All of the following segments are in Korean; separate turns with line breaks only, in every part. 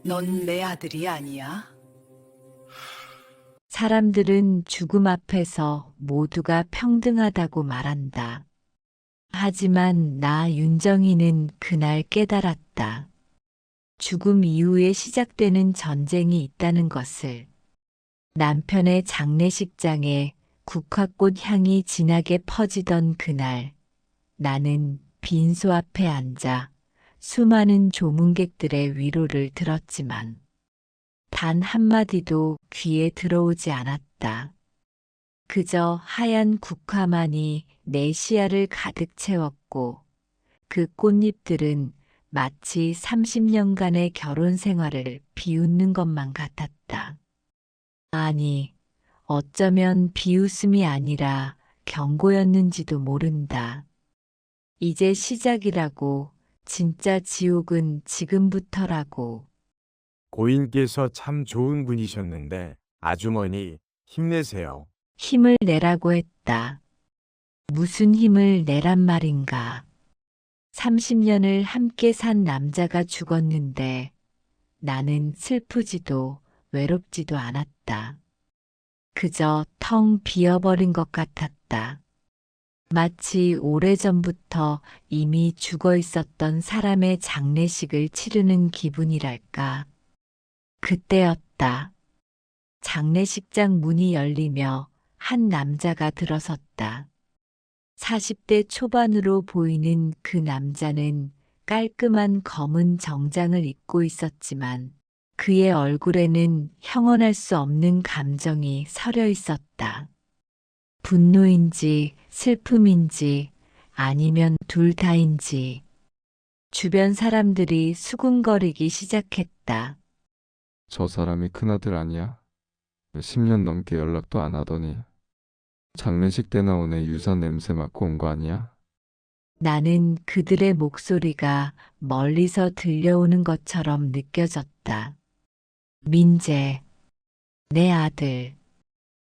넌 내 아들이 아니야?
사람들은 죽음 앞에서 모두가 평등하다고 말한다. 하지만 나 윤정이는 그날 깨달았다. 죽음 이후에 시작되는 전쟁이 있다는 것을. 남편의 장례식장에 국화꽃 향이 진하게 퍼지던 그날, 나는 빈소 앞에 앉아 수많은 조문객들의 위로를 들었지만 단 한마디도 귀에 들어오지 않았다. 그저 하얀 국화만이 내 시야를 가득 채웠고 그 꽃잎들은 마치 30년간의 결혼 생활을 비웃는 것만 같았다. 아니, 어쩌면 비웃음이 아니라 경고였는지도 모른다. 이제 시작이라고, 진짜 지옥은 지금부터라고.
고인께서 참 좋은 분이셨는데, 아주머니, 힘내세요.
힘을 내라고 했다. 무슨 힘을 내란 말인가. 30년을 함께 산 남자가 죽었는데 나는 슬프지도 외롭지도 않았다. 그저 텅 비어버린 것 같았다. 마치 오래전부터 이미 죽어 있었던 사람의 장례식을 치르는 기분이랄까. 그때였다. 장례식장 문이 열리며 한 남자가 들어섰다. 40대 초반으로 보이는 그 남자는 깔끔한 검은 정장을 입고 있었지만 그의 얼굴에는 형언할 수 없는 감정이 서려 있었다. 분노인지 슬픔인지 아니면 둘 다인지. 주변 사람들이 수군거리기 시작했다.
저 사람이 큰아들 아니야? 10년 넘게 연락도 안 하더니 장례식 때 나오네 유산 냄새 맡고 온 거 아니야?
나는 그들의 목소리가 멀리서 들려오는 것처럼 느껴졌다. 민재, 내 아들.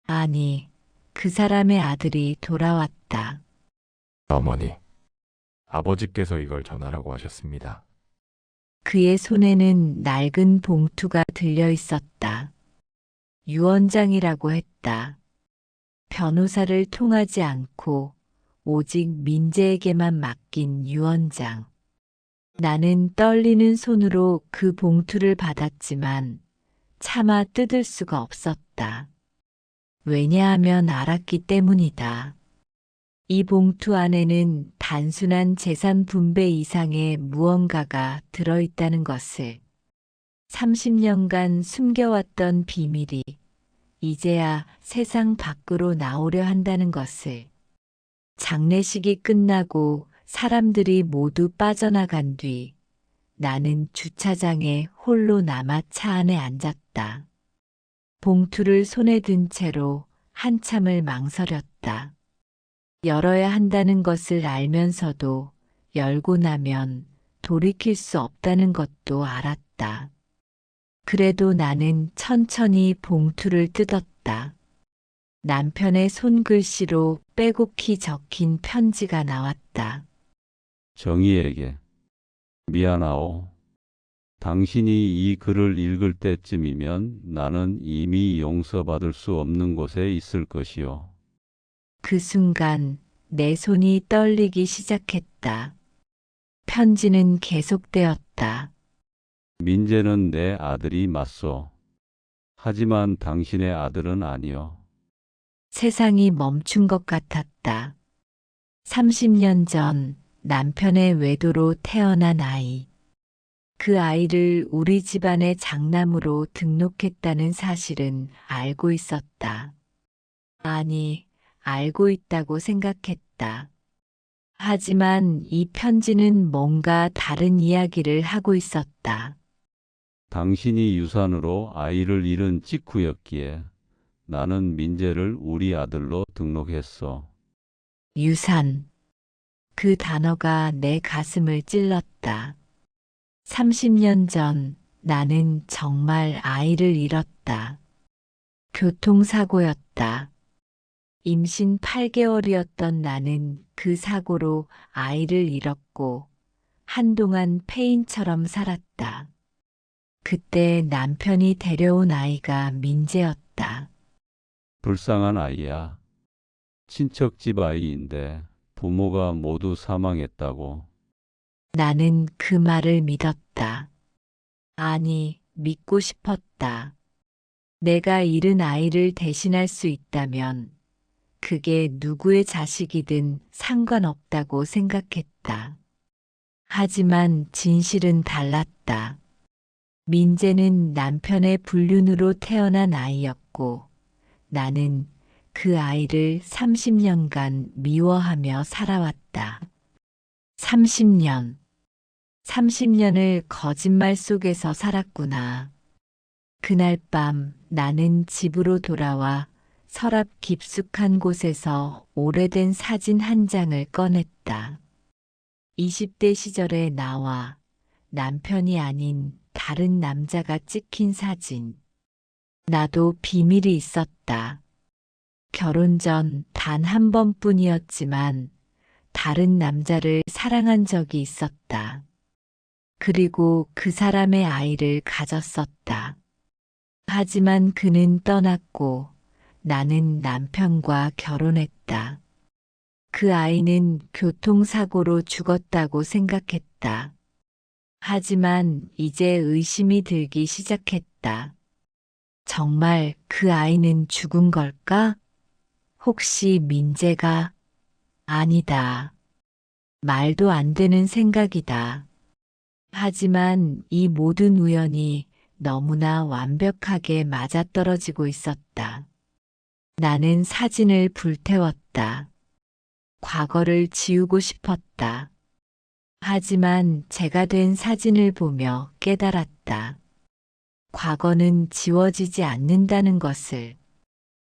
아니, 그 사람의 아들이 돌아왔다.
어머니, 아버지께서 이걸 전하라고 하셨습니다.
그의 손에는 낡은 봉투가 들려 있었다. 유언장이라고 했다. 변호사를 통하지 않고 오직 민재에게만 맡긴 유언장. 나는 떨리는 손으로 그 봉투를 받았지만 차마 뜯을 수가 없었다. 왜냐하면 알았기 때문이다. 이 봉투 안에는 단순한 재산 분배 이상의 무언가가 들어있다는 것을. 30년간 숨겨왔던 비밀이 이제야 세상 밖으로 나오려 한다는 것을. 장례식이 끝나고 사람들이 모두 빠져나간 뒤 나는 주차장에 홀로 남아 차 안에 앉았다. 봉투를 손에 든 채로 한참을 망설였다. 열어야 한다는 것을 알면서도 열고 나면 돌이킬 수 없다는 것도 알았다. 그래도 나는 천천히 봉투를 뜯었다. 남편의 손글씨로 빼곡히 적힌 편지가 나왔다.
정희에게 미안하오. 당신이 이 글을 읽을 때쯤이면 나는 이미 용서받을 수 없는 곳에 있을 것이오.
그 순간 내 손이 떨리기 시작했다. 편지는 계속되었다.
민재는 내 아들이 맞소. 하지만 당신의 아들은 아니오.
세상이 멈춘 것 같았다. 30년 전 남편의 외도로 태어난 아이. 그 아이를 우리 집안의 장남으로 등록했다는 사실은 알고 있었다. 아니, 알고 있다고 생각했다. 하지만 이 편지는 뭔가 다른 이야기를 하고 있었다.
당신이 유산으로 아이를 잃은 직후였기에 나는 민재를 우리 아들로 등록했어.
유산. 그 단어가 내 가슴을 찔렀다. 30년 전 나는 정말 아이를 잃었다. 교통사고였다. 임신 8개월이었던 나는 그 사고로 아이를 잃었고 한동안 폐인처럼 살았다. 그때 남편이 데려온 아이가 민재였다.
불쌍한 아이야. 친척집 아이인데 부모가 모두 사망했다고.
나는 그 말을 믿었다. 아니, 믿고 싶었다. 내가 잃은 아이를 대신할 수 있다면 그게 누구의 자식이든 상관없다고 생각했다. 하지만 진실은 달랐다. 민재는 남편의 불륜으로 태어난 아이였고 나는 그 아이를 30년간 미워하며 살아왔다. 30년. 30년을 거짓말 속에서 살았구나. 그날 밤 나는 집으로 돌아와 서랍 깊숙한 곳에서 오래된 사진 한 장을 꺼냈다. 20대 시절의 나와 남편이 아닌 다른 남자가 찍힌 사진. 나도 비밀이 있었다. 결혼 전 단 한 번뿐이었지만 다른 남자를 사랑한 적이 있었다. 그리고 그 사람의 아이를 가졌었다. 하지만 그는 떠났고 나는 남편과 결혼했다. 그 아이는 교통사고로 죽었다고 생각했다. 하지만 이제 의심이 들기 시작했다. 정말 그 아이는 죽은 걸까? 혹시 민재가? 아니다. 말도 안 되는 생각이다. 하지만 이 모든 우연이 너무나 완벽하게 맞아떨어지고 있었다. 나는 사진을 불태웠다. 과거를 지우고 싶었다. 하지만 제가 된 사진을 보며 깨달았다. 과거는 지워지지 않는다는 것을,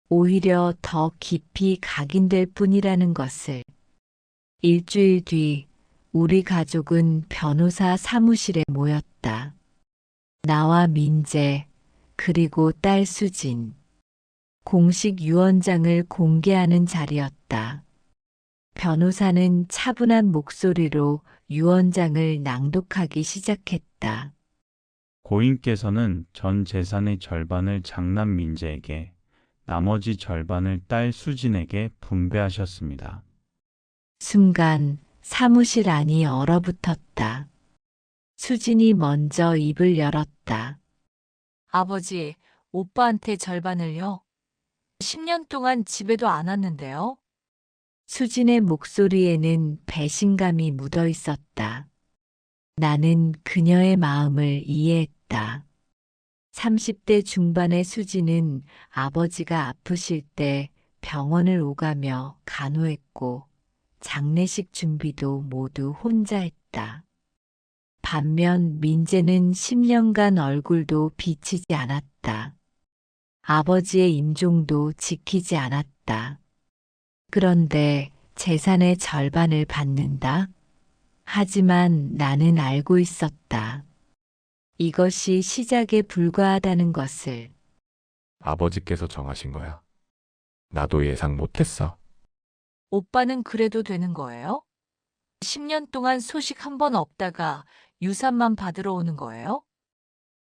오히려 더 깊이 각인될 뿐이라는 것을. 일주일 뒤 우리 가족은 변호사 사무실에 모였다. 나와 민재, 그리고 딸 수진. 공식 유언장을 공개하는 자리였다. 변호사는 차분한 목소리로 유언장을 낭독하기 시작했다.
고인께서는 전 재산의 절반을 장남 민재에게, 나머지 절반을 딸 수진에게 분배하셨습니다.
순간 사무실 안이 얼어붙었다. 수진이 먼저 입을 열었다.
아버지, 오빠한테 절반을요? 10년 동안 집에도 안 왔는데요?
수진의 목소리에는 배신감이 묻어 있었다. 나는 그녀의 마음을 이해했다. 30대 중반의 수진은 아버지가 아프실 때 병원을 오가며 간호했고 장례식 준비도 모두 혼자 했다. 반면 민재는 10년간 얼굴도 비치지 않았다. 아버지의 임종도 지키지 않았다. 그런데 재산의 절반을 받는다? 하지만 나는 알고 있었다. 이것이 시작에 불과하다는 것을.
아버지께서 정하신 거야. 나도 예상 못했어.
오빠는 그래도 되는 거예요? 10년 동안 소식 한 번 없다가 유산만 받으러 오는 거예요?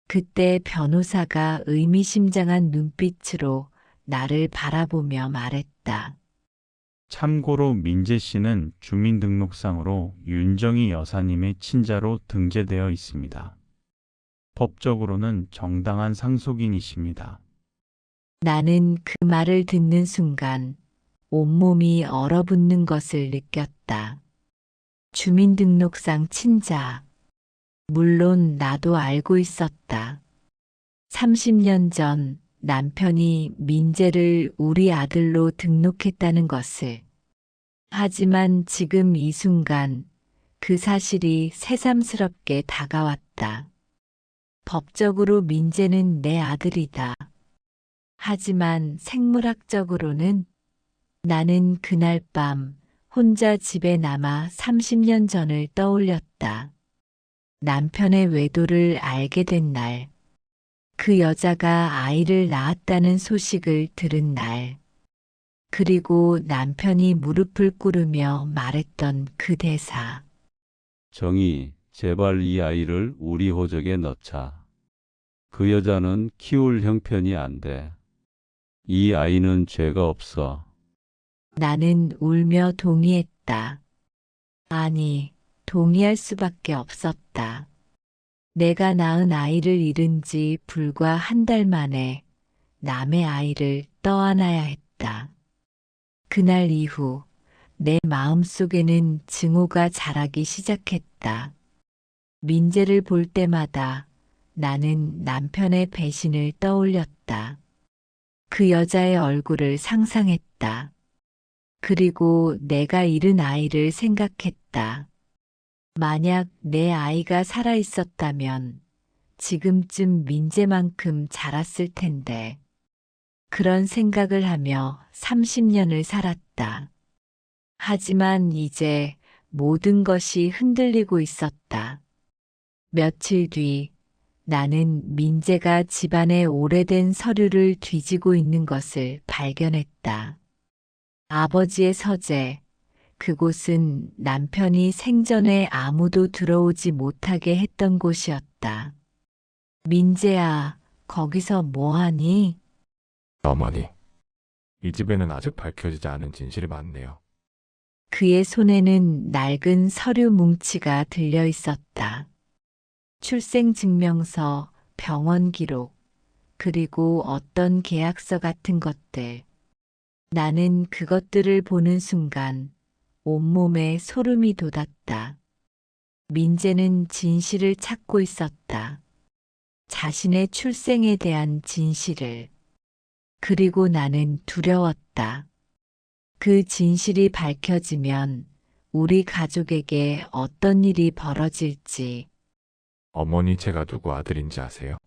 그때 변호사가 의미심장한 눈빛으로 나를 바라보며 말했다.
참고로 민재 씨는 주민등록상으로 윤정희 여사님의 친자로 등재되어 있습니다. 법적으로는 정당한 상속인이십니다.
나는 그 말을 듣는 순간 온몸이 얼어붙는 것을 느꼈다. 주민등록상 친자. 물론 나도 알고 있었다. 30년 전 남편이 민재를 우리 아들로 등록했다는 것을. 하지만 지금 이 순간 그 사실이 새삼스럽게 다가왔다. 법적으로 민재는 내 아들이다. 하지만 생물학적으로는 나는 그날 밤 혼자 집에 남아 30년 전을 떠올렸다. 남편의 외도를 알게 된 날, 그 여자가 아이를 낳았다는 소식을 들은 날, 그리고 남편이 무릎을 꿇으며 말했던 그 대사.
정희, 제발 이 아이를 우리 호적에 넣자. 그 여자는 키울 형편이 안 돼. 이 아이는 죄가 없어.
나는 울며 동의했다. 아니, 동의할 수밖에 없었다. 내가 낳은 아이를 잃은 지 불과 한 달 만에 남의 아이를 떠안아야 했다. 그날 이후 내 마음속에는 증오가 자라기 시작했다. 민재를 볼 때마다 나는 남편의 배신을 떠올렸다. 그 여자의 얼굴을 상상했다. 그리고 내가 잃은 아이를 생각했다. 만약 내 아이가 살아 있었다면 지금쯤 민재만큼 자랐을 텐데. 그런 생각을 하며 30년을 살았다. 하지만 이제 모든 것이 흔들리고 있었다. 며칠 뒤 나는 민재가 집안의 오래된 서류를 뒤지고 있는 것을 발견했다. 아버지의 서재, 그곳은 남편이 생전에 아무도 들어오지 못하게 했던 곳이었다. 민재야, 거기서 뭐하니?
어머니, 이 집에는 아직 밝혀지지 않은 진실이 많네요.
그의 손에는 낡은 서류 뭉치가 들려 있었다. 출생증명서, 병원 기록, 그리고 어떤 계약서 같은 것들. 나는 그것들을 보는 순간 온몸에 소름이 돋았다. 민재는 진실을 찾고 있었다. 자신의 출생에 대한 진실을. 그리고 나는 두려웠다. 그 진실이 밝혀지면 우리 가족에게 어떤 일이 벌어질지.
어머니, 제가 누구 아들인지 아세요?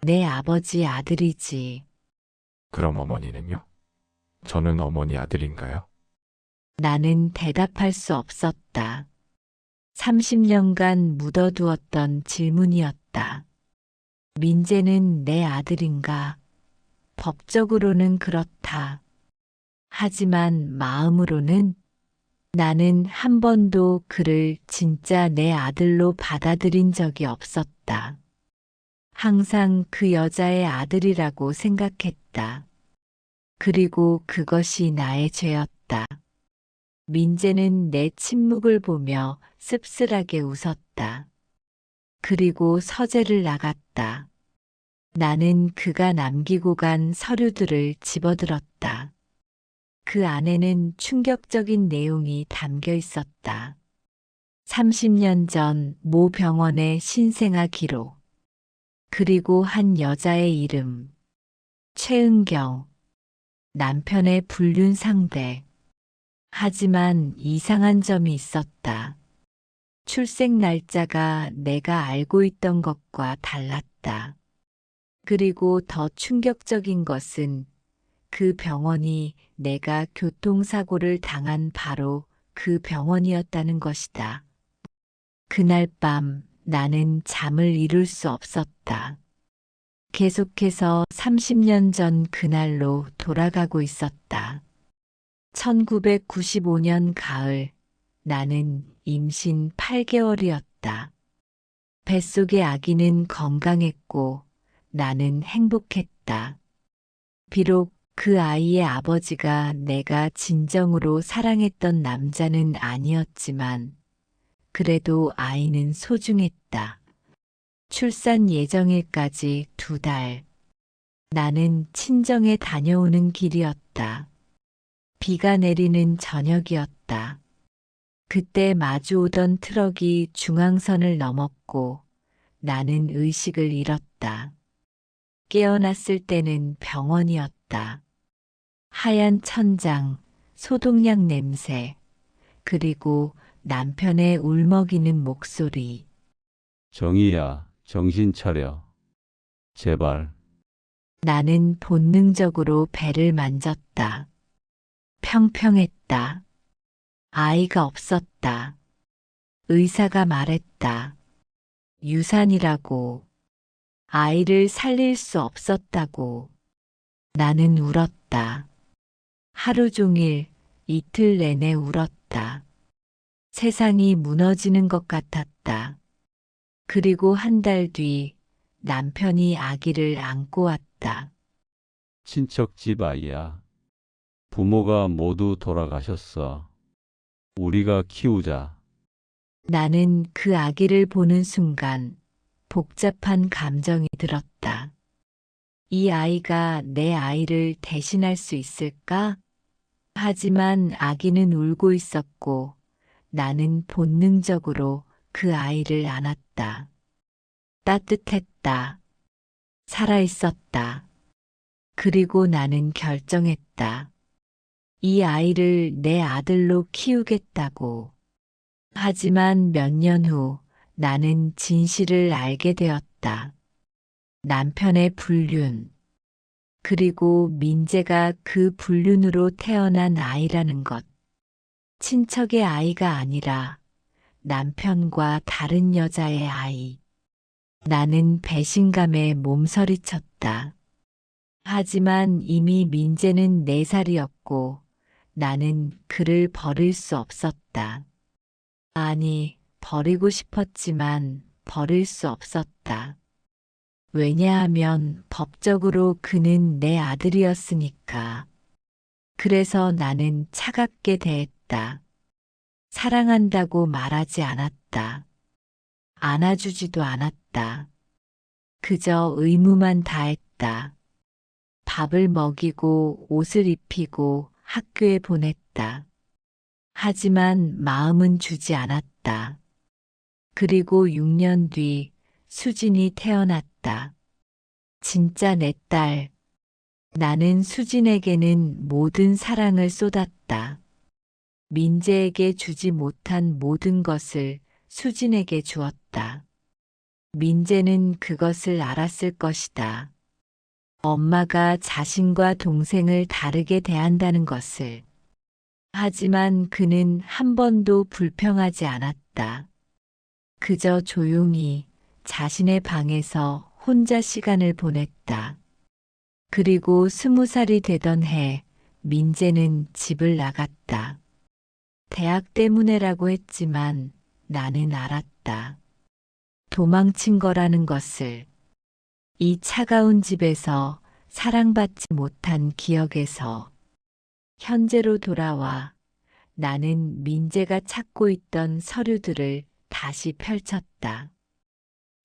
내 아버지 아들이지.
그럼 어머니는요? 저는 어머니 아들인가요?
나는 대답할 수 없었다. 30년간 묻어두었던 질문이었다. 민재는 내 아들인가? 법적으로는 그렇다. 하지만 마음으로는 나는 한 번도 그를 진짜 내 아들로 받아들인 적이 없었다. 항상 그 여자의 아들이라고 생각했다. 그리고 그것이 나의 죄였다. 민재는 내 침묵을 보며 씁쓸하게 웃었다. 그리고 서재를 나갔다. 나는 그가 남기고 간 서류들을 집어들었다. 그 안에는 충격적인 내용이 담겨 있었다. 30년 전 모 병원의 신생아 기록. 그리고 한 여자의 이름. 최은경. 남편의 불륜 상대. 하지만 이상한 점이 있었다. 출생 날짜가 내가 알고 있던 것과 달랐다. 그리고 더 충격적인 것은 그 병원이 내가 교통사고를 당한 바로 그 병원이었다는 것이다. 그날 밤 나는 잠을 이룰 수 없었다. 계속해서 30년 전 그날로 돌아가고 있었다. 1995년 가을, 나는 임신 8개월이었다. 뱃속의 아기는 건강했고 나는 행복했다. 비록 그 아이의 아버지가 내가 진정으로 사랑했던 남자는 아니었지만 그래도 아이는 소중했다. 출산 예정일까지 2달. 나는 친정에 다녀오는 길이었다. 비가 내리는 저녁이었다. 그때 마주오던 트럭이 중앙선을 넘었고 나는 의식을 잃었다. 깨어났을 때는 병원이었다. 하얀 천장, 소독약 냄새, 그리고 남편의 울먹이는 목소리.
정희야, 정신 차려. 제발.
나는 본능적으로 배를 만졌다. 평평했다. 아이가 없었다. 의사가 말했다. 유산이라고. 아이를 살릴 수 없었다고. 나는 울었다. 하루 종일, 이틀 내내 울었다. 세상이 무너지는 것 같았다. 그리고 한 달 뒤 남편이 아기를 안고 왔다.
친척 집 아이야. 부모가 모두 돌아가셨어. 우리가 키우자.
나는 그 아기를 보는 순간 복잡한 감정이 들었다. 이 아이가 내 아이를 대신할 수 있을까? 하지만 아기는 울고 있었고 나는 본능적으로 그 아이를 안았다. 따뜻했다. 살아있었다. 그리고 나는 결정했다. 이 아이를 내 아들로 키우겠다고. 하지만 몇 년 후 나는 진실을 알게 되었다. 남편의 불륜. 그리고 민재가 그 불륜으로 태어난 아이라는 것. 친척의 아이가 아니라 남편과 다른 여자의 아이. 나는 배신감에 몸서리쳤다. 하지만 이미 민재는 4살이었고 나는 그를 버릴 수 없었다. 아니, 버리고 싶었지만 버릴 수 없었다. 왜냐하면 법적으로 그는 내 아들이었으니까. 그래서 나는 차갑게 대했다. 사랑한다고 말하지 않았다. 안아주지도 않았다. 그저 의무만 다했다. 밥을 먹이고 옷을 입히고 학교에 보냈다. 하지만 마음은 주지 않았다. 그리고 6년 뒤 수진이 태어났다. 진짜 내 딸. 나는 수진에게는 모든 사랑을 쏟았다. 민재에게 주지 못한 모든 것을 수진에게 주었다. 민재는 그것을 알았을 것이다. 엄마가 자신과 동생을 다르게 대한다는 것을. 하지만 그는 한 번도 불평하지 않았다. 그저 조용히 자신의 방에서 혼자 시간을 보냈다. 그리고 20살이 되던 해 민재는 집을 나갔다. 대학 때문에라고 했지만 나는 알았다. 도망친 거라는 것을. 이 차가운 집에서 사랑받지 못한 기억에서 현재로 돌아와 나는 민재가 찾고 있던 서류들을 다시 펼쳤다.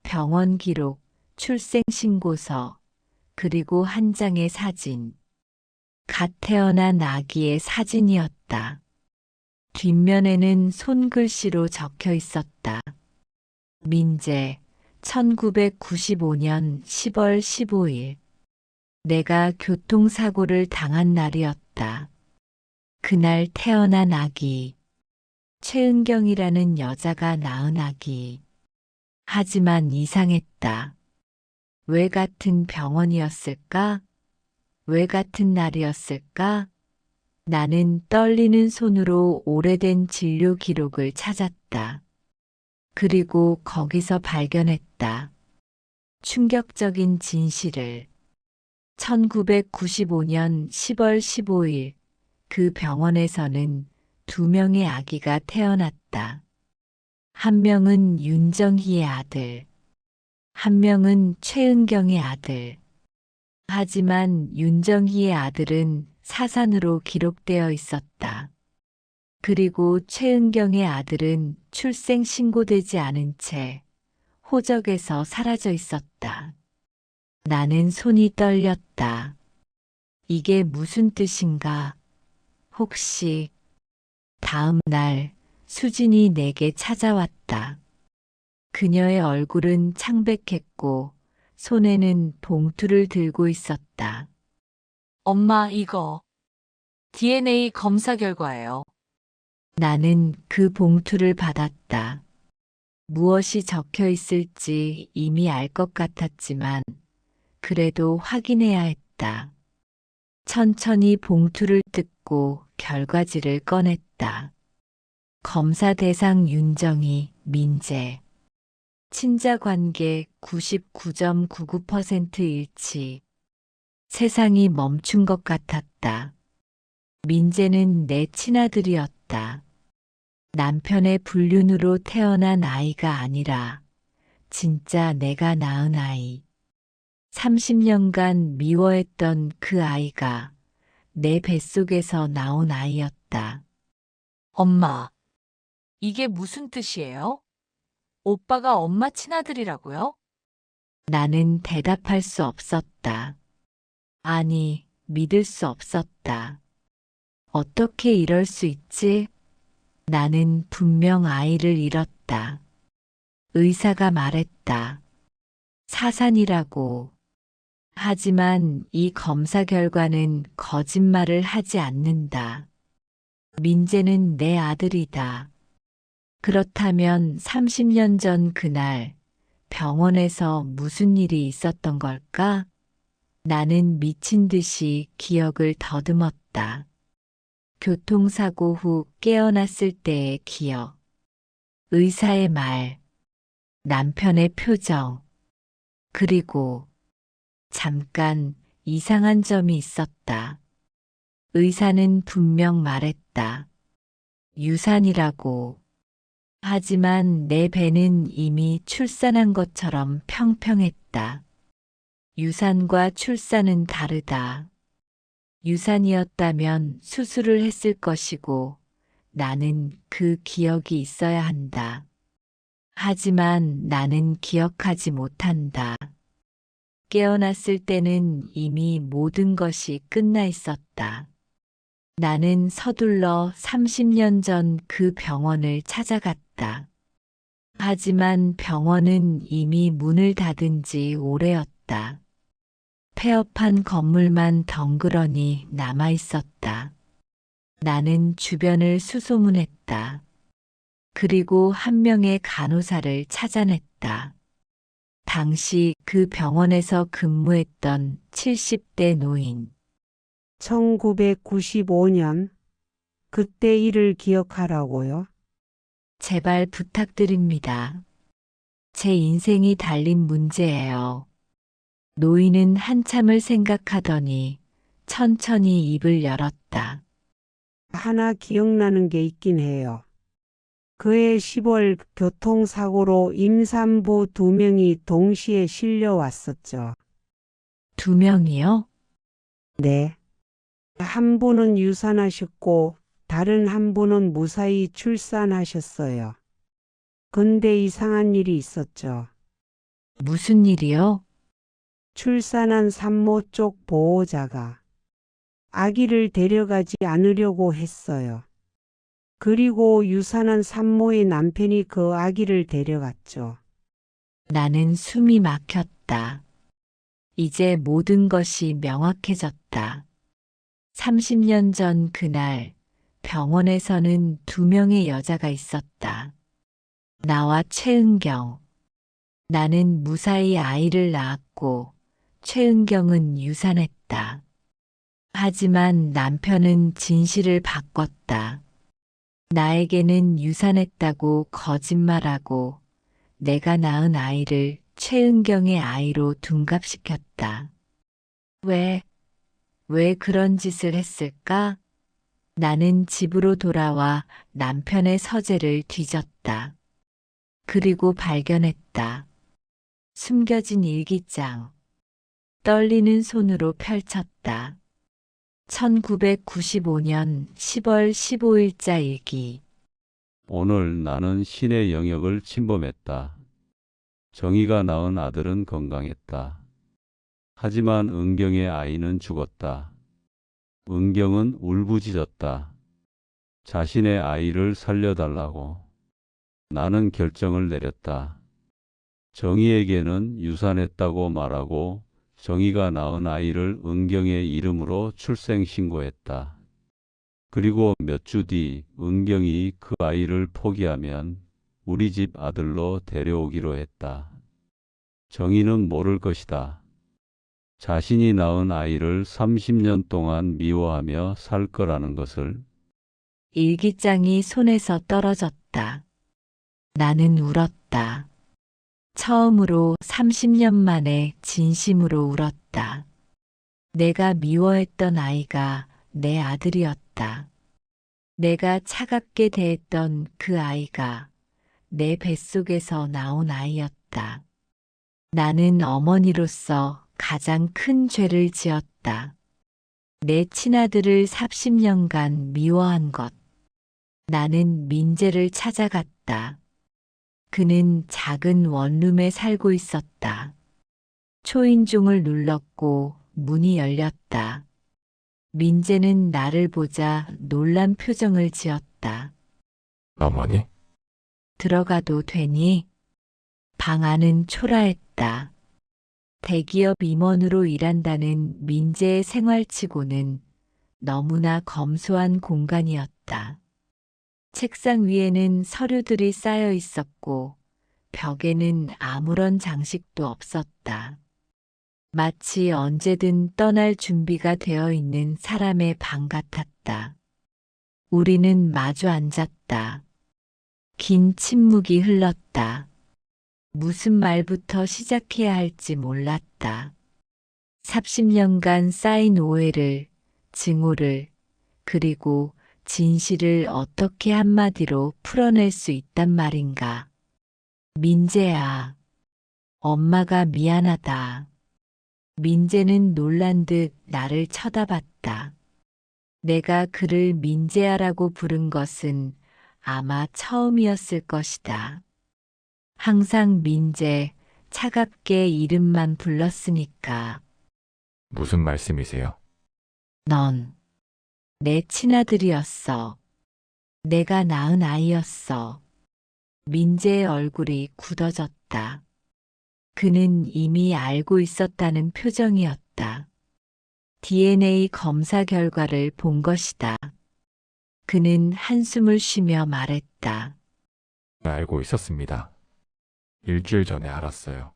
병원 기록, 출생신고서, 그리고 한 장의 사진. 갓 태어난 아기의 사진이었다. 뒷면에는 손글씨로 적혀 있었다. 민재, 1995년 10월 15일. 내가 교통사고를 당한 날이었다. 그날 태어난 아기. 최은경이라는 여자가 낳은 아기. 하지만 이상했다. 왜 같은 병원이었을까? 왜 같은 날이었을까? 나는 떨리는 손으로 오래된 진료 기록을 찾았다. 그리고 거기서 발견했다. 충격적인 진실을. 1995년 10월 15일 그 병원에서는 2명의 아기가 태어났다. 한 명은 윤정희의 아들, 한 명은 최은경의 아들. 하지만 윤정희의 아들은 사산으로 기록되어 있었다. 그리고 최은경의 아들은 출생 신고되지 않은 채 호적에서 사라져 있었다. 나는 손이 떨렸다. 이게 무슨 뜻인가? 혹시 다음 날 수진이 내게 찾아왔다. 그녀의 얼굴은 창백했고 손에는 봉투를 들고 있었다.
엄마, 이거 DNA 검사 결과예요.
나는 그 봉투를 받았다. 무엇이 적혀 있을지 이미 알 것 같았지만 그래도 확인해야 했다. 천천히 봉투를 뜯고 결과지를 꺼냈다. 검사 대상 윤정희, 민재. 친자 관계 99.99% 일치. 세상이 멈춘 것 같았다. 민재는 내 친아들이었다. 남편의 불륜으로 태어난 아이가 아니라 진짜 내가 낳은 아이. 30년간 미워했던 그 아이가 내 뱃속에서 나온 아이였다.
엄마, 이게 무슨 뜻이에요? 오빠가 엄마 친아들이라고요?
나는 대답할 수 없었다. 아니, 믿을 수 없었다. 어떻게 이럴 수 있지? 나는 분명 아이를 잃었다. 의사가 말했다. 사산이라고. 하지만 이 검사 결과는 거짓말을 하지 않는다. 민재는 내 아들이다. 그렇다면 30년 전 그날 병원에서 무슨 일이 있었던 걸까? 나는 미친 듯이 기억을 더듬었다. 교통사고 후 깨어났을 때의 기억. 의사의 말, 남편의 표정, 그리고 잠깐 이상한 점이 있었다. 의사는 분명 말했다. 유산이라고. 하지만 내 배는 이미 출산한 것처럼 평평했다. 유산과 출산은 다르다. 유산이었다면 수술을 했을 것이고 나는 그 기억이 있어야 한다. 하지만 나는 기억하지 못한다. 깨어났을 때는 이미 모든 것이 끝나 있었다. 나는 서둘러 30년 전 그 병원을 찾아갔다. 하지만 병원은 이미 문을 닫은 지 오래였다. 폐업한 건물만 덩그러니 남아 있었다. 나는 주변을 수소문했다. 그리고 한 명의 간호사를 찾아냈다. 당시 그 병원에서 근무했던 70대 노인.
1995년 그때 일을 기억하라고요?
제발 부탁드립니다. 제 인생이 달린 문제예요. 노인은 한참을 생각하더니 천천히 입을 열었다.
하나 기억나는 게 있긴 해요. 그해 10월 교통사고로 임산부 2명이 동시에 실려왔었죠.
2명이요?
네. 한 분은 유산하셨고 다른 한 분은 무사히 출산하셨어요. 근데 이상한 일이 있었죠.
무슨 일이요?
출산한 산모 쪽 보호자가 아기를 데려가지 않으려고 했어요. 그리고 유산한 산모의 남편이 그 아기를 데려갔죠.
나는 숨이 막혔다. 이제 모든 것이 명확해졌다. 30년 전 그날 병원에서는 2명의 여자가 있었다. 나와 최은경. 나는 무사히 아이를 낳았고 최은경은 유산했다. 하지만 남편은 진실을 바꿨다. 나에게는 유산했다고 거짓말하고 내가 낳은 아이를 최은경의 아이로 둔갑시켰다. 왜 그런 짓을 했을까? 나는 집으로 돌아와 남편의 서재를 뒤졌다. 그리고 발견했다. 숨겨진 일기장. 떨리는 손으로 펼쳤다. 1995년 10월 15일자 일기.
오늘 나는 신의 영역을 침범했다. 정의가 낳은 아들은 건강했다. 하지만 은경의 아이는 죽었다. 은경은 울부짖었다. 자신의 아이를 살려달라고. 나는 결정을 내렸다. 정의에게는 유산했다고 말하고 정의가 낳은 아이를 은경의 이름으로 출생신고했다. 그리고 몇 주 뒤 은경이 그 아이를 포기하면 우리 집 아들로 데려오기로 했다. 정의는 모를 것이다. 자신이 낳은 아이를 30년 동안 미워하며 살 거라는 것을.
일기장이 손에서 떨어졌다. 나는 울었다. 처음으로 30년 만에 진심으로 울었다. 내가 미워했던 아이가 내 아들이었다. 내가 차갑게 대했던 그 아이가 내 뱃속에서 나온 아이였다. 나는 어머니로서 가장 큰 죄를 지었다. 내 친아들을 30년간 미워한 것. 나는 민재를 찾아갔다. 그는 작은 원룸에 살고 있었다. 초인종을 눌렀고 문이 열렸다. 민재는 나를 보자 놀란 표정을 지었다.
어머니?
들어가도 되니? 방 안은 초라했다. 대기업 임원으로 일한다는 민재의 생활치고는 너무나 검소한 공간이었다. 책상 위에는 서류들이 쌓여 있었고 벽에는 아무런 장식도 없었다. 마치 언제든 떠날 준비가 되어 있는 사람의 방 같았다. 우리는 마주 앉았다. 긴 침묵이 흘렀다. 무슨 말부터 시작해야 할지 몰랐다. 30년간 쌓인 오해를, 증오를, 그리고 진실을 어떻게 한마디로 풀어낼 수 있단 말인가. 민재야, 엄마가 미안하다. 민재는 놀란 듯 나를 쳐다봤다. 내가 그를 민재야라고 부른 것은 아마 처음이었을 것이다. 항상 민재, 차갑게 이름만 불렀으니까.
무슨 말씀이세요?
넌 내 친아들이었어. 내가 낳은 아이였어. 민재의 얼굴이 굳어졌다. 그는 이미 알고 있었다는 표정이었다. DNA 검사 결과를 본 것이다. 그는 한숨을 쉬며 말했다.
알고 있었습니다. 일주일 전에 알았어요.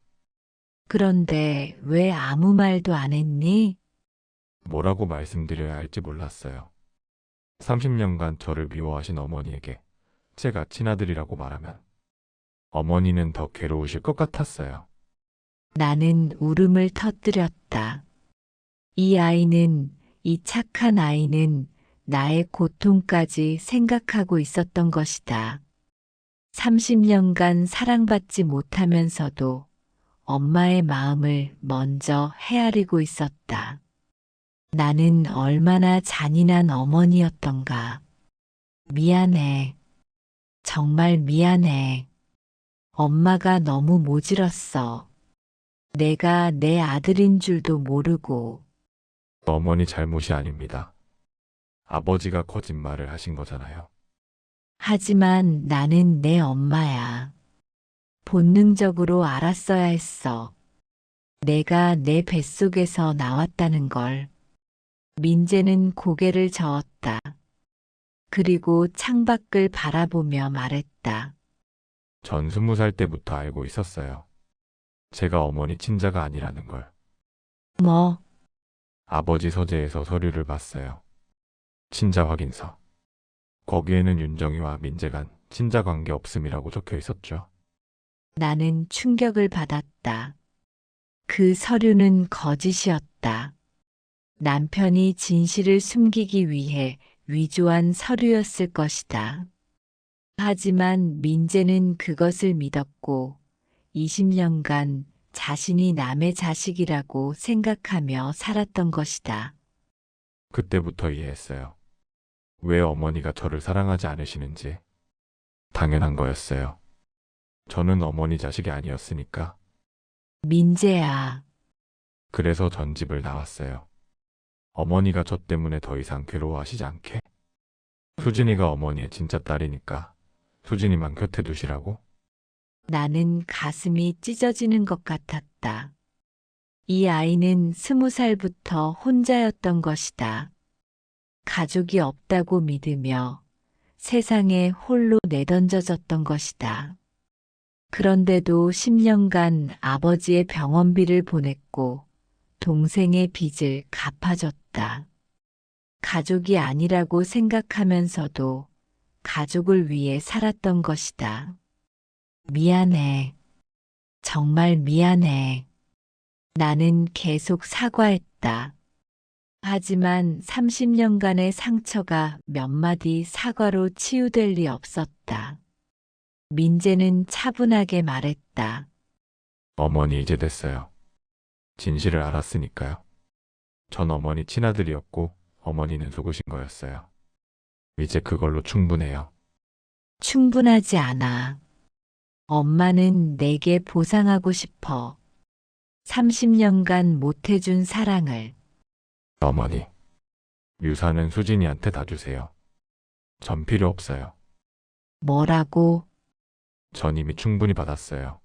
그런데 왜 아무 말도 안 했니?
뭐라고 말씀드려야 할지 몰랐어요. 30년간 저를 미워하신 어머니에게 제가 친아들이라고 말하면 어머니는 더 괴로우실 것 같았어요.
나는 울음을 터뜨렸다. 이 착한 아이는 나의 고통까지 생각하고 있었던 것이다. 30년간 사랑받지 못하면서도 엄마의 마음을 먼저 헤아리고 있었다. 나는 얼마나 잔인한 어머니였던가. 미안해. 정말 미안해. 엄마가 너무 모질었어. 내가 내 아들인 줄도 모르고.
어머니 잘못이 아닙니다. 아버지가 거짓말을 하신 거잖아요.
하지만 나는 내 엄마야. 본능적으로 알았어야 했어. 내가 내 뱃속에서 나왔다는 걸. 민재는 고개를 저었다. 그리고 창밖을 바라보며 말했다.
전 20살 때부터 알고 있었어요. 제가 어머니 친자가 아니라는 걸.
뭐,
아버지 서재에서 서류를 봤어요. 친자 확인서. 거기에는 윤정이와 민재간 친자 관계 없음이라고 적혀 있었죠.
나는 충격을 받았다. 그 서류는 거짓이었다. 남편이 진실을 숨기기 위해 위조한 서류였을 것이다. 하지만 민재는 그것을 믿었고 20년간 자신이 남의 자식이라고 생각하며 살았던 것이다.
그때부터 이해했어요. 왜 어머니가 저를 사랑하지 않으시는지. 당연한 거였어요. 저는 어머니 자식이 아니었으니까.
민재야,
그래서 전 집을 나왔어요. 어머니가 저 때문에 더 이상 괴로워하시지 않게. 수진이가 어머니의 진짜 딸이니까 수진이만 곁에 두시라고.
나는 가슴이 찢어지는 것 같았다. 이 아이는 20살부터 혼자였던 것이다. 가족이 없다고 믿으며 세상에 홀로 내던져졌던 것이다. 그런데도 10년간 아버지의 병원비를 보냈고 동생의 빚을 갚아줬다. 가족이 아니라고 생각하면서도 가족을 위해 살았던 것이다. 미안해. 정말 미안해. 나는 계속 사과했다. 하지만 30년간의 상처가 몇 마디 사과로 치유될 리 없었다. 민재는 차분하게 말했다.
어머니 이제 됐어요. 진실을 알았으니까요. 전 어머니 친아들이었고 어머니는 속으신 거였어요. 이제 그걸로 충분해요.
충분하지 않아. 엄마는 내게 보상하고 싶어. 30년간 못해준 사랑을.
어머니, 유산은 수진이한테 다 주세요. 전 필요 없어요.
뭐라고?
전 이미 충분히 받았어요.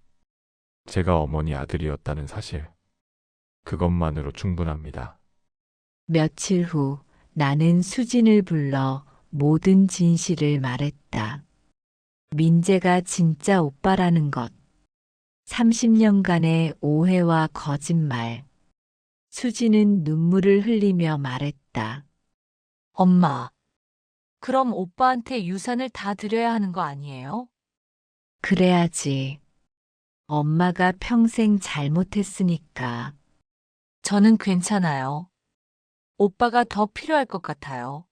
제가 어머니 아들이었다는 사실. 그것만으로 충분합니다.
며칠 후 나는 수진을 불러 모든 진실을 말했다. 민재가 진짜 오빠라는 것. 30년간의 오해와 거짓말. 수진은 눈물을 흘리며 말했다.
엄마, 그럼 오빠한테 유산을 다 드려야 하는 거 아니에요?
그래야지. 엄마가 평생 잘못했으니까.
저는 괜찮아요. 오빠가 더 필요할 것 같아요.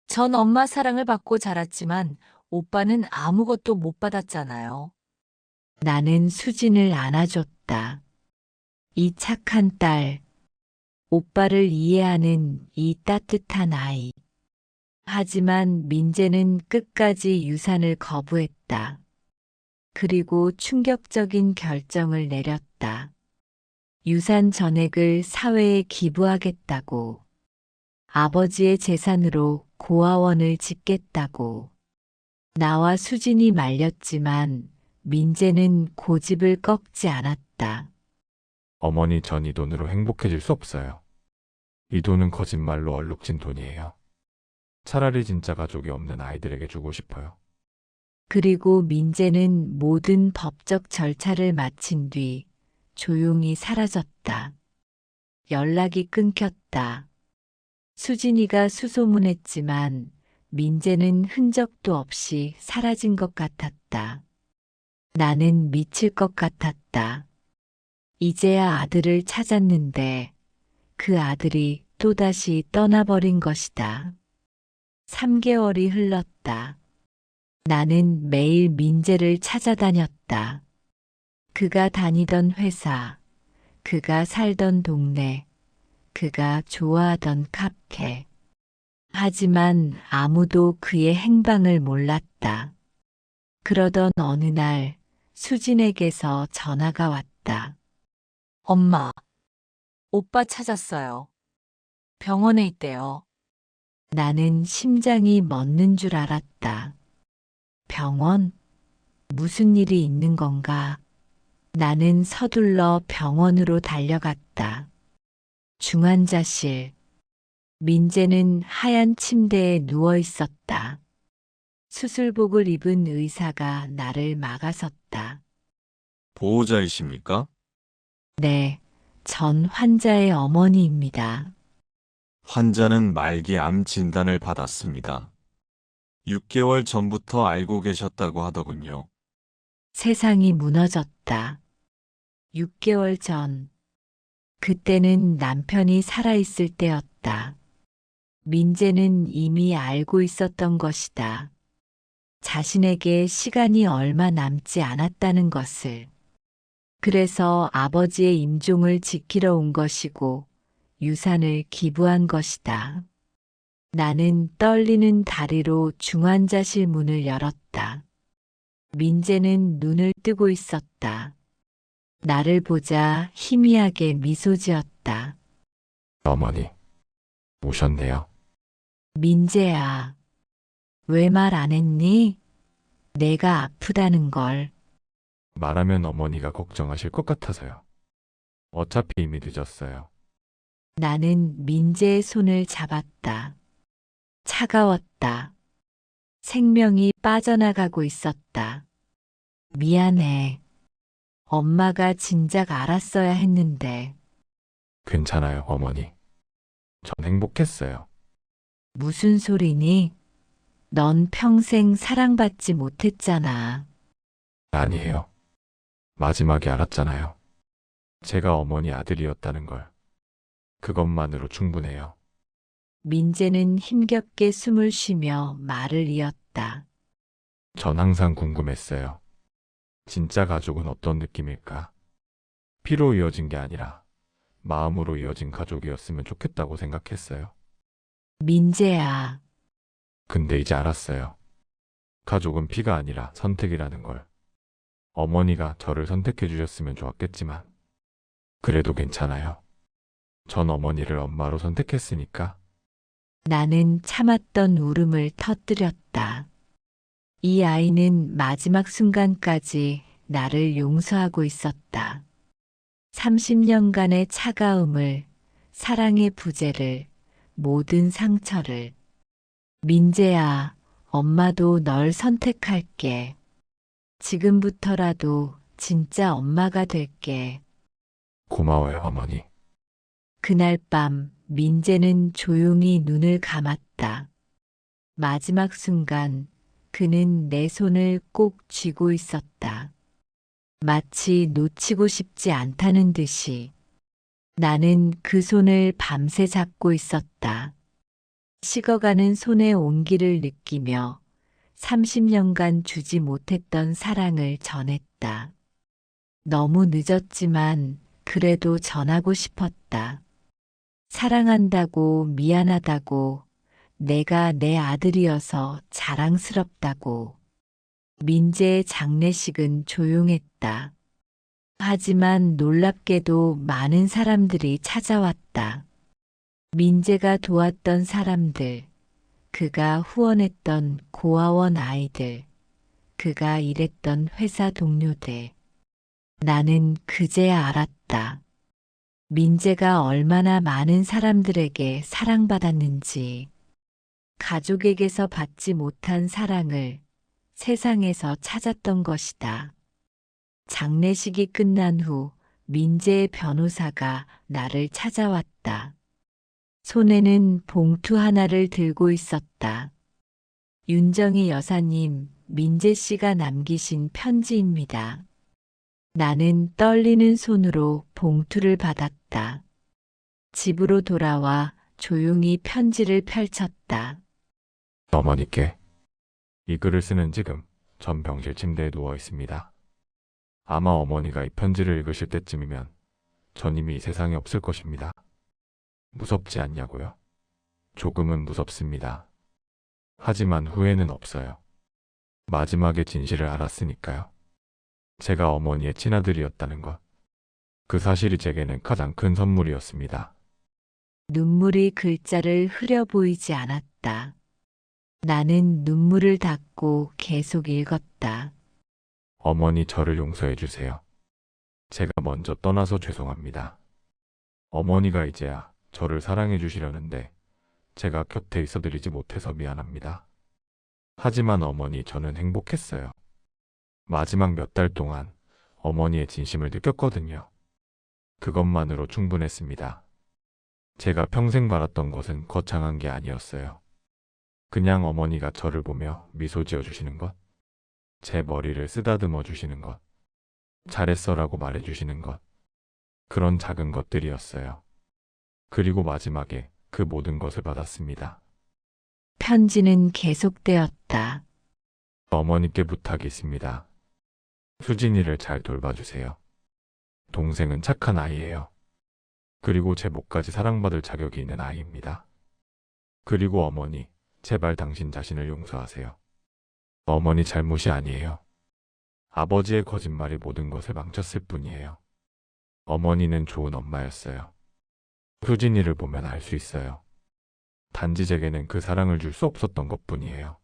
전 엄마 사랑을 받고 자랐지만 오빠는 아무것도 못 받았잖아요.
나는 수진을 안아줬다. 이 착한 딸, 오빠를 이해하는 이 따뜻한 아이. 하지만 민재는 끝까지 유산을 거부했다. 그리고 충격적인 결정을 내렸다. 유산 전액을 사회에 기부하겠다고. 아버지의 재산으로 고아원을 짓겠다고. 나와 수진이 말렸지만 민재는 고집을 꺾지 않았다.
어머니, 전 이 돈으로 행복해질 수 없어요. 이 돈은 거짓말로 얼룩진 돈이에요. 차라리 진짜 가족이 없는 아이들에게 주고 싶어요.
그리고 민재는 모든 법적 절차를 마친 뒤 조용히 사라졌다. 연락이 끊겼다. 수진이가 수소문했지만 민재는 흔적도 없이 사라진 것 같았다. 나는 미칠 것 같았다. 이제야 아들을 찾았는데 그 아들이 또다시 떠나버린 것이다. 3개월이 흘렀다. 나는 매일 민재를 찾아다녔다. 그가 다니던 회사, 그가 살던 동네, 그가 좋아하던 카페. 하지만 아무도 그의 행방을 몰랐다. 그러던 어느 날 수진에게서 전화가 왔다.
엄마, 오빠 찾았어요. 병원에 있대요.
나는 심장이 멎는 줄 알았다. 병원? 무슨 일이 있는 건가? 나는 서둘러 병원으로 달려갔다. 중환자실. 민재는 하얀 침대에 누워 있었다. 수술복을 입은 의사가 나를 막아섰다.
보호자이십니까?
네, 전 환자의 어머니입니다.
환자는 말기 암 진단을 받았습니다. 6개월 전부터 알고 계셨다고 하더군요.
세상이 무너졌다. 6개월 전. 그때는 남편이 살아있을 때였다. 민재는 이미 알고 있었던 것이다. 자신에게 시간이 얼마 남지 않았다는 것을. 그래서 아버지의 임종을 지키러 온 것이고 유산을 기부한 것이다. 나는 떨리는 다리로 중환자실 문을 열었다. 민재는 눈을 뜨고 있었다. 나를 보자 희미하게 미소 지었다.
어머니, 오셨네요.
민재야, 왜 말 안 했니? 내가 아프다는 걸.
말하면 어머니가 걱정하실 것 같아서요. 어차피 이미 늦었어요.
나는 민재의 손을 잡았다. 차가웠다. 생명이 빠져나가고 있었다. 미안해. 엄마가 진작 알았어야 했는데.
괜찮아요, 어머니. 전 행복했어요.
무슨 소리니? 넌 평생 사랑받지 못했잖아.
아니에요. 마지막에 알았잖아요. 제가 어머니 아들이었다는 걸. 그것만으로 충분해요.
민재는 힘겹게 숨을 쉬며 말을 이었다.
전 항상 궁금했어요. 진짜 가족은 어떤 느낌일까? 피로 이어진 게 아니라 마음으로 이어진 가족이었으면 좋겠다고 생각했어요.
민재야,
근데 이제 알았어요. 가족은 피가 아니라 선택이라는 걸. 어머니가 저를 선택해 주셨으면 좋았겠지만, 그래도 괜찮아요. 전 어머니를 엄마로 선택했으니까.
나는 참았던 울음을 터뜨렸다. 이 아이는 마지막 순간까지 나를 용서하고 있었다. 30년간의 차가움을, 사랑의 부재를, 모든 상처를. 민재야, 엄마도 널 선택할게. 지금부터라도 진짜 엄마가 될게.
고마워요, 어머니.
그날 밤 민재는 조용히 눈을 감았다. 마지막 순간 그는 내 손을 꼭 쥐고 있었다. 마치 놓치고 싶지 않다는 듯이. 나는 그 손을 밤새 잡고 있었다. 식어가는 손의 온기를 느끼며 30년간 주지 못했던 사랑을 전했다. 너무 늦었지만 그래도 전하고 싶었다. 사랑한다고, 미안하다고, 내가 내 아들이어서 자랑스럽다고. 민재의 장례식은 조용했다. 하지만 놀랍게도 많은 사람들이 찾아왔다. 민재가 도왔던 사람들, 그가 후원했던 고아원 아이들, 그가 일했던 회사 동료들. 나는 그제야 알았다. 민재가 얼마나 많은 사람들에게 사랑받았는지, 가족에게서 받지 못한 사랑을 세상에서 찾았던 것이다. 장례식이 끝난 후 민재의 변호사가 나를 찾아왔다. 손에는 봉투 하나를 들고 있었다. 윤정희 여사님, 민재 씨가 남기신 편지입니다. 나는 떨리는 손으로 봉투를 받았다. 집으로 돌아와 조용히 편지를 펼쳤다.
어머니께. 이 글을 쓰는 지금 전 병실 침대에 누워 있습니다. 아마 어머니가 이 편지를 읽으실 때쯤이면 전 이미 이 세상에 없을 것입니다. 무섭지 않냐고요? 조금은 무섭습니다. 하지만 후회는 없어요. 마지막에 진실을 알았으니까요. 제가 어머니의 친아들이었다는 것. 그 사실이 제게는 가장 큰 선물이었습니다.
눈물이 글자를 흐려 보이지 않았다. 나는 눈물을 닦고 계속 읽었다.
어머니 저를 용서해 주세요. 제가 먼저 떠나서 죄송합니다. 어머니가 이제야 저를 사랑해 주시려는데 제가 곁에 있어드리지 못해서 미안합니다. 하지만 어머니 저는 행복했어요. 마지막 몇 달 동안 어머니의 진심을 느꼈거든요. 그것만으로 충분했습니다. 제가 평생 바랐던 것은 거창한 게 아니었어요. 그냥 어머니가 저를 보며 미소 지어주시는 것, 제 머리를 쓰다듬어 주시는 것, 잘했어라고 말해주시는 것, 그런 작은 것들이었어요. 그리고 마지막에 그 모든 것을 받았습니다.
편지는 계속되었다.
어머니께 부탁이 있습니다. 수진이를 잘 돌봐주세요. 동생은 착한 아이예요. 그리고 제 목까지 사랑받을 자격이 있는 아이입니다. 그리고 어머니, 제발 당신 자신을 용서하세요. 어머니 잘못이 아니에요. 아버지의 거짓말이 모든 것을 망쳤을 뿐이에요. 어머니는 좋은 엄마였어요. 수진이를 보면 알 수 있어요. 단지 제게는 그 사랑을 줄 수 없었던 것뿐이에요.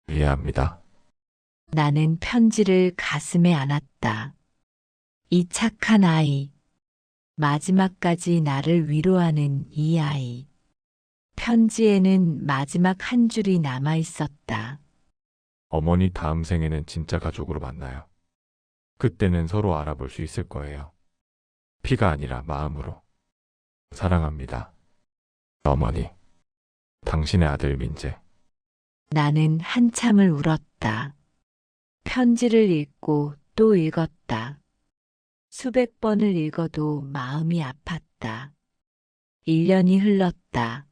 이해합니다.
나는 편지를 가슴에 안았다. 이 착한 아이. 마지막까지 나를 위로하는 이 아이. 편지에는 마지막 한 줄이 남아 있었다.
어머니 다음 생에는 진짜 가족으로 만나요. 그때는 서로 알아볼 수 있을 거예요. 피가 아니라 마음으로. 사랑합니다. 어머니. 당신의 아들 민재.
나는 한참을 울었다. 편지를 읽고 또 읽었다. 수백 번을 읽어도 마음이 아팠다. 1년이 흘렀다.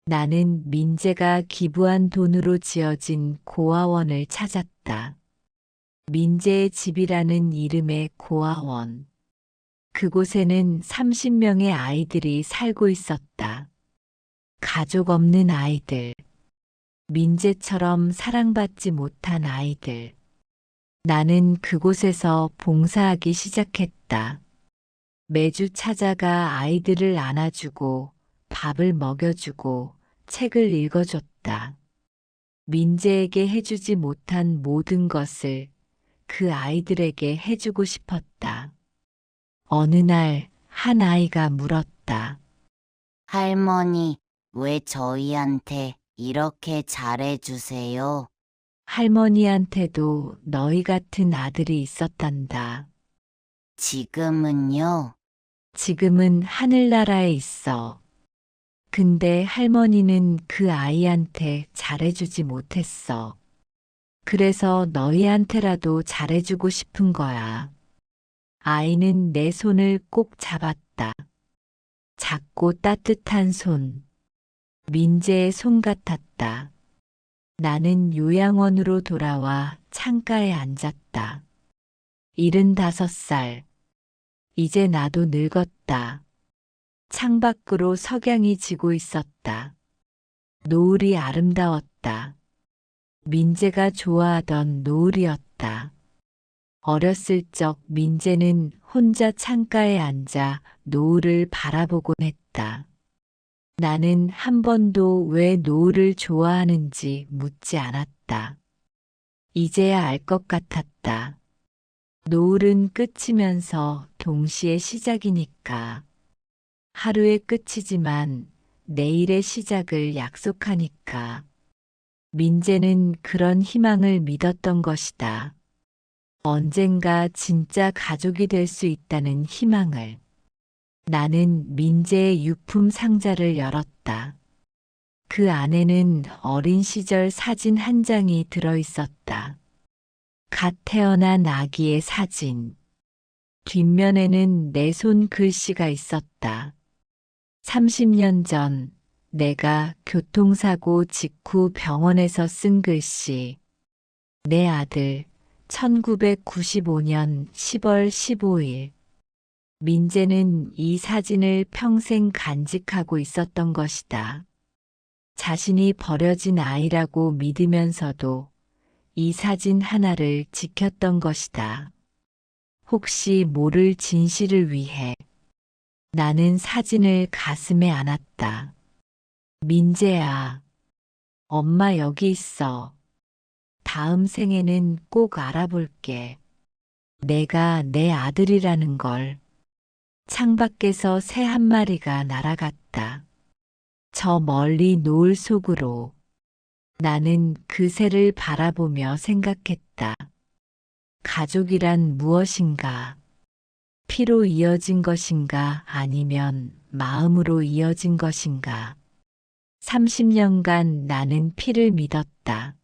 나는 민재가 기부한 돈으로 지어진 고아원을 찾았다. 민재의 집이라는 이름의 고아원. 그곳에는 30명의 아이들이 살고 있었다. 가족 없는 아이들, 민재처럼 사랑받지 못한 아이들. 나는 그곳에서 봉사하기 시작했다. 매주 찾아가 아이들을 안아주고 밥을 먹여주고 책을 읽어줬다. 민재에게 해주지 못한 모든 것을 그 아이들에게 해주고 싶었다. 어느 날 한 아이가 물었다.
할머니, 왜 저희한테 이렇게 잘해주세요?
할머니한테도 너희 같은 아들이 있었단다.
지금은요?
지금은 하늘나라에 있어. 근데 할머니는 그 아이한테 잘해주지 못했어. 그래서 너희한테라도 잘해주고 싶은 거야. 아이는 내 손을 꼭 잡았다. 작고 따뜻한 손. 민재의 손 같았다. 나는 요양원으로 돌아와 창가에 앉았다. 75살. 이제 나도 늙었다. 창밖으로 석양이 지고 있었다. 노을이 아름다웠다. 민재가 좋아하던 노을이었다. 어렸을 적 민재는 혼자 창가에 앉아 노을을 바라보곤 했다. 나는 한 번도 왜 노을을 좋아하는지 묻지 않았다. 이제야 알 것 같았다. 노을은 끝이면서 동시에 시작이니까. 하루의 끝이지만 내일의 시작을 약속하니까. 민재는 그런 희망을 믿었던 것이다. 언젠가 진짜 가족이 될 수 있다는 희망을. 나는 민재의 유품 상자를 열었다. 그 안에는 어린 시절 사진 한 장이 들어 있었다. 갓 태어난 아기의 사진. 뒷면에는 내 손 글씨가 있었다. 30년 전 내가 교통사고 직후 병원에서 쓴 글씨. 내 아들 1995년 10월 15일. 민재는 이 사진을 평생 간직하고 있었던 것이다. 자신이 버려진 아이라고 믿으면서도 이 사진 하나를 지켰던 것이다. 혹시 모를 진실을 위해 나는 사진을 가슴에 안았다. 민재야, 엄마 여기 있어. 다음 생에는 꼭 알아볼게. 내가 내 아들이라는 걸. 창밖에서 새 한 마리가 날아갔다. 저 멀리 노을 속으로. 나는 그 새를 바라보며 생각했다. 가족이란 무엇인가? 피로 이어진 것인가 아니면 마음으로 이어진 것인가? 30년간 나는 피를 믿었다.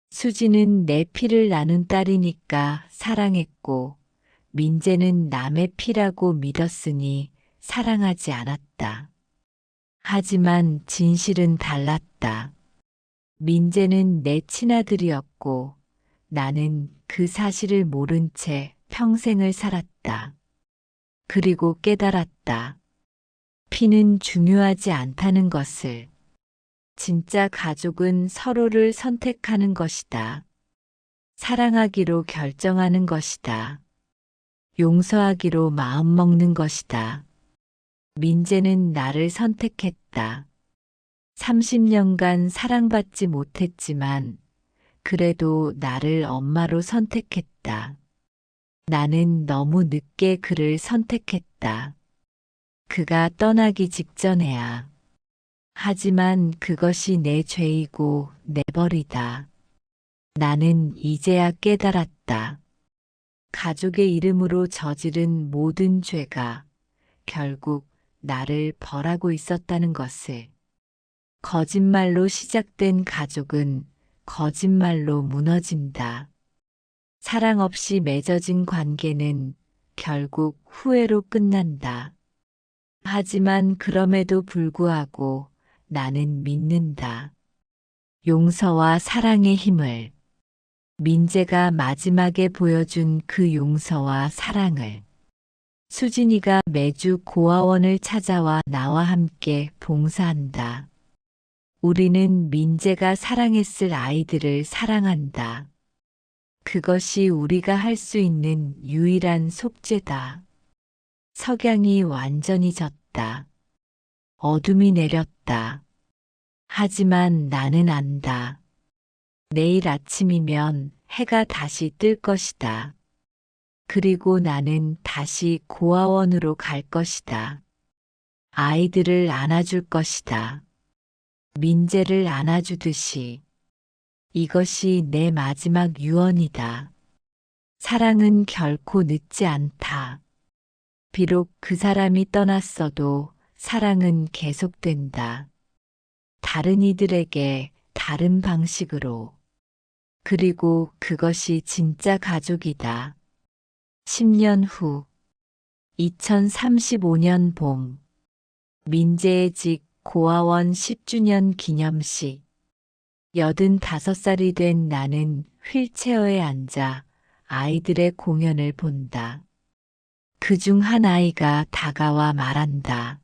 수지는 내 피를 나눈 딸이니까 사랑했고 민재는 남의 피라고 믿었으니 사랑하지 않았다. 하지만 진실은 달랐다. 민재는 내 친아들이었고 나는 그 사실을 모른 채 평생을 살았다. 그리고 깨달았다. 피는 중요하지 않다는 것을. 진짜 가족은 서로를 선택하는 것이다. 사랑하기로 결정하는 것이다. 용서하기로 마음먹는 것이다. 민재는 나를 선택했다. 30년간 사랑받지 못했지만 그래도 나를 엄마로 선택했다. 나는 너무 늦게 그를 선택했다. 그가 떠나기 직전에야. 하지만 그것이 내 죄이고 내 벌이다. 나는 이제야 깨달았다. 가족의 이름으로 저지른 모든 죄가 결국 나를 벌하고 있었다는 것을. 거짓말로 시작된 가족은 거짓말로 무너진다. 사랑 없이 맺어진 관계는 결국 후회로 끝난다. 하지만 그럼에도 불구하고 나는 믿는다. 용서와 사랑의 힘을. 민재가 마지막에 보여준 그 용서와 사랑을. 수진이가 매주 고아원을 찾아와 나와 함께 봉사한다. 우리는 민재가 사랑했을 아이들을 사랑한다. 그것이 우리가 할 수 있는 유일한 속죄다. 석양이 완전히 졌다. 어둠이 내렸다. 하지만 나는 안다. 내일 아침이면 해가 다시 뜰 것이다. 그리고 나는 다시 고아원으로 갈 것이다. 아이들을 안아줄 것이다. 민재를 안아주듯이. 이것이 내 마지막 유언이다. 사랑은 결코 늦지 않다. 비록 그 사람이 떠났어도 사랑은 계속된다. 다른 이들에게 다른 방식으로. 그리고 그것이 진짜 가족이다. 10년 후 2035년 봄 민재의 집 고아원 10주년 기념식 85살이 된 나는 휠체어에 앉아 아이들의 공연을 본다. 그중 한 아이가 다가와 말한다.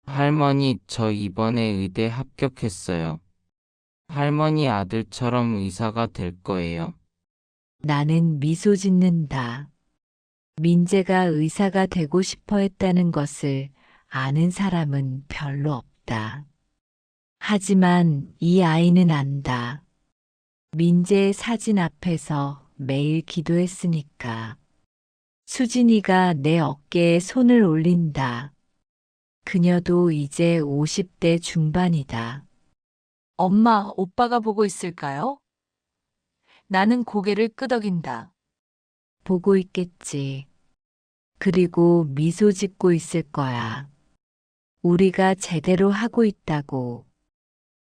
할머니, 저 이번에 의대 합격했어요. 할머니 아들처럼 의사가 될 거예요.
나는 미소 짓는다. 민재가 의사가 되고 싶어 했다는 것을 아는 사람은 별로 없다. 하지만 이 아이는 안다. 민재의 사진 앞에서 매일 기도했으니까. 수진이가 내 어깨에 손을 올린다. 그녀도 이제 50대 중반이다.
엄마, 오빠가 보고 있을까요? 나는 고개를 끄덕인다.
보고 있겠지. 그리고 미소 짓고 있을 거야. 우리가 제대로 하고 있다고.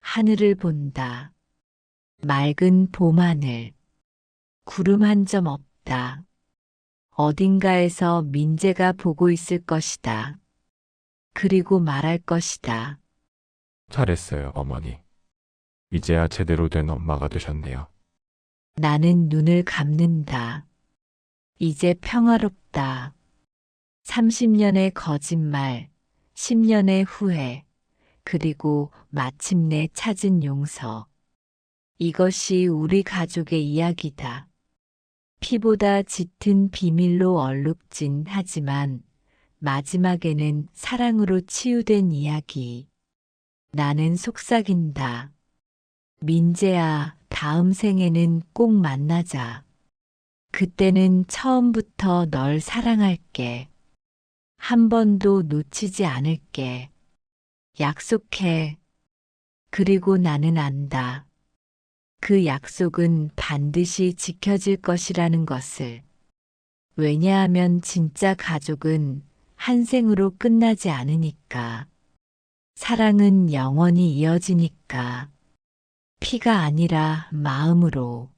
하늘을 본다. 맑은 봄하늘. 구름 한 점 없다. 어딘가에서 민재가 보고 있을 것이다. 그리고 말할 것이다.
잘했어요, 어머니. 이제야 제대로 된 엄마가 되셨네요.
나는 눈을 감는다. 이제 평화롭다. 30년의 거짓말, 10년의 후회, 그리고 마침내 찾은 용서. 이것이 우리 가족의 이야기다. 피보다 짙은 비밀로 얼룩진 하지만 마지막에는 사랑으로 치유된 이야기. 나는 속삭인다. 민재야, 다음 생에는 꼭 만나자. 그때는 처음부터 널 사랑할게. 한 번도 놓치지 않을게. 약속해. 그리고 나는 안다. 그 약속은 반드시 지켜질 것이라는 것을. 왜냐하면 진짜 가족은 한 생으로 끝나지 않으니까. 사랑은 영원히 이어지니까. 피가 아니라 마음으로.